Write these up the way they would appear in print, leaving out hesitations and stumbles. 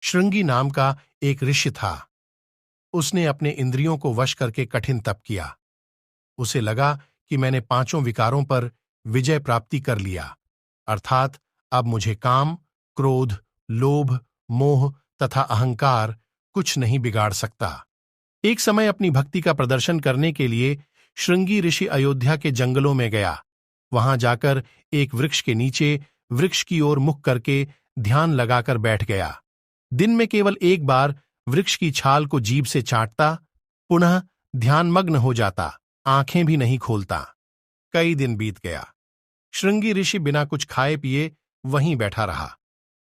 श्रृंगी नाम का एक ऋषि था। उसने अपने इंद्रियों को वश करके कठिन तप किया। उसे लगा कि मैंने पांचों विकारों पर विजय प्राप्ति कर लिया, अर्थात अब मुझे काम, क्रोध, लोभ, मोह तथा अहंकार कुछ नहीं बिगाड़ सकता। एक समय अपनी भक्ति का प्रदर्शन करने के लिए श्रृंगी ऋषि अयोध्या के जंगलों में गया। वहां जाकर एक वृक्ष के नीचे वृक्ष की ओर मुख करके ध्यान लगाकर बैठ गया। दिन में केवल एक बार वृक्ष की छाल को जीभ से चाटता, पुनः ध्यानमग्न हो जाता, आंखें भी नहीं खोलता। कई दिन बीत गया। श्रृंगी ऋषि बिना कुछ खाए पिए वहीं बैठा रहा।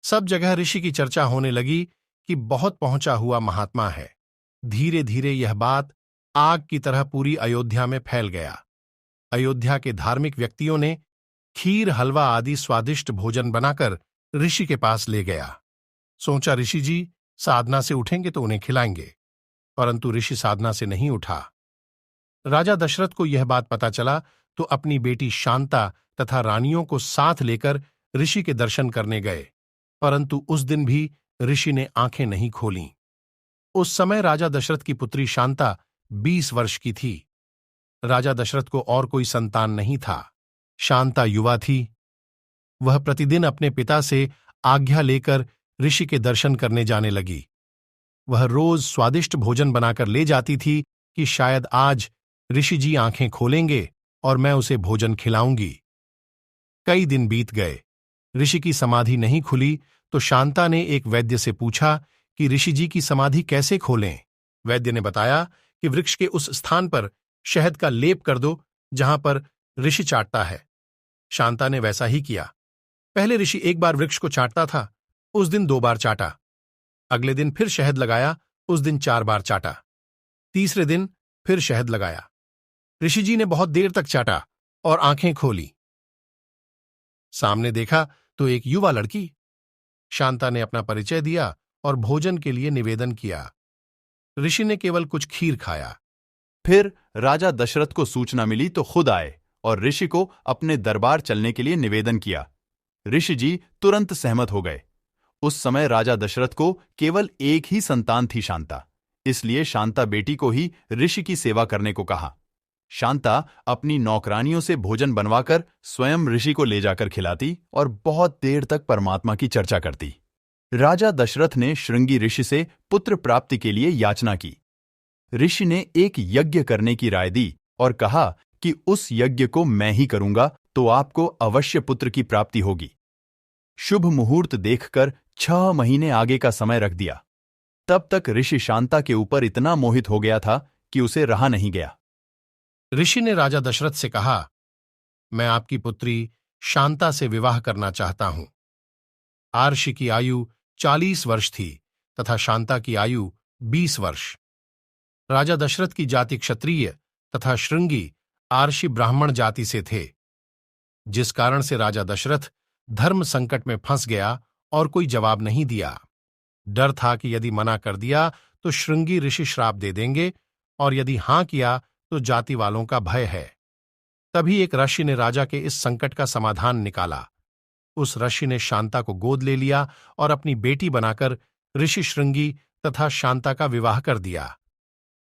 सब जगह ऋषि की चर्चा होने लगी कि बहुत पहुंचा हुआ महात्मा है। धीरे धीरे यह बात आग की तरह पूरी अयोध्या में फैल गया। अयोध्या के धार्मिक व्यक्तियों ने खीर, हलवा आदि स्वादिष्ट भोजन बनाकर ऋषि के पास ले गया। सोचा ऋषि जी साधना से उठेंगे तो उन्हें खिलाएंगे, परंतु ऋषि साधना से नहीं उठा। राजा दशरथ को यह बात पता चला तो अपनी बेटी शांता तथा रानियों को साथ लेकर ऋषि के दर्शन करने गए, परंतु उस दिन भी ऋषि ने आंखें नहीं खोलीं। उस समय राजा दशरथ की पुत्री शांता 20 वर्ष की थी। राजा दशरथ को और कोई संतान नहीं था। शांता युवा थी। वह प्रतिदिन अपने पिता से आज्ञा लेकर ऋषि के दर्शन करने जाने लगी। वह रोज स्वादिष्ट भोजन बनाकर ले जाती थी कि शायद आज ऋषि जी आंखें खोलेंगे और मैं उसे भोजन खिलाऊंगी। कई दिन बीत गए। ऋषि की समाधि नहीं खुली तो शांता ने एक वैद्य से पूछा कि ऋषि जी की समाधि कैसे खोलें। वैद्य ने बताया कि वृक्ष के उस स्थान पर शहद का लेप कर दो जहां पर ऋषि चाटता है। शांता ने वैसा ही किया। पहले ऋषि एक बार वृक्ष को चाटता था, उस दिन 2 बार चाटा। अगले दिन फिर शहद लगाया, उस दिन 4 बार चाटा। तीसरे दिन फिर शहद लगाया। ऋषि जी ने बहुत देर तक चाटा और आंखें खोली। सामने देखा तो एक युवा लड़की। शांता ने अपना परिचय दिया और भोजन के लिए निवेदन किया। ऋषि ने केवल कुछ खीर खाया। फिर राजा दशरथ को सूचना मिली तो खुद आए और ऋषि को अपने दरबार चलने के लिए निवेदन किया। ऋषि जी तुरंत सहमत हो गए। उस समय राजा दशरथ को केवल एक ही संतान थी, शांता। इसलिए शांता बेटी को ही ऋषि की सेवा करने को कहा। शांता अपनी नौकरानियों से भोजन बनवाकर स्वयं ऋषि को ले जाकर खिलाती और बहुत देर तक परमात्मा की चर्चा करती। राजा दशरथ ने श्रृंगी ऋषि से पुत्र प्राप्ति के लिए याचना की। ऋषि ने एक यज्ञ करने की राय दी और कहा कि उस यज्ञ को मैं ही करूंगा तो आपको अवश्य पुत्र की प्राप्ति होगी। शुभ मुहूर्त देखकर 6 महीने आगे का समय रख दिया। तब तक ऋषि शांता के ऊपर इतना मोहित हो गया था कि उसे रहा नहीं गया। ऋषि ने राजा दशरथ से कहा, मैं आपकी पुत्री शांता से विवाह करना चाहता हूं। आर्षि की आयु 40 वर्ष थी तथा शांता की आयु 20 वर्ष। राजा दशरथ की जाति क्षत्रिय तथा श्रृंगी आर्षि ब्राह्मण जाति से थे, जिस कारण से राजा दशरथ धर्म संकट में फंस गया और कोई जवाब नहीं दिया। डर था कि यदि मना कर दिया तो श्रृंगी ऋषि श्राप दे देंगे और यदि हां किया तो जाति वालों का भय है। तभी एक ऋषि ने राजा के इस संकट का समाधान निकाला। उस ऋषि ने शांता को गोद ले लिया और अपनी बेटी बनाकर ऋषि श्रृंगी तथा शांता का विवाह कर दिया।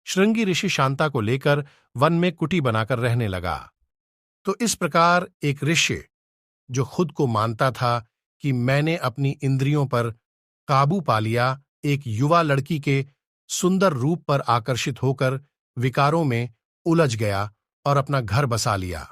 श्रृंगी ऋषि शांता को लेकर वन में कुटी बनाकर रहने लगा। तो इस प्रकार एक ऋषि जो खुद को मानता था कि मैंने अपनी इंद्रियों पर काबू पा लिया, एक युवा लड़की के सुंदर रूप पर आकर्षित होकर विकारों में उलझ गया और अपना घर बसा लिया।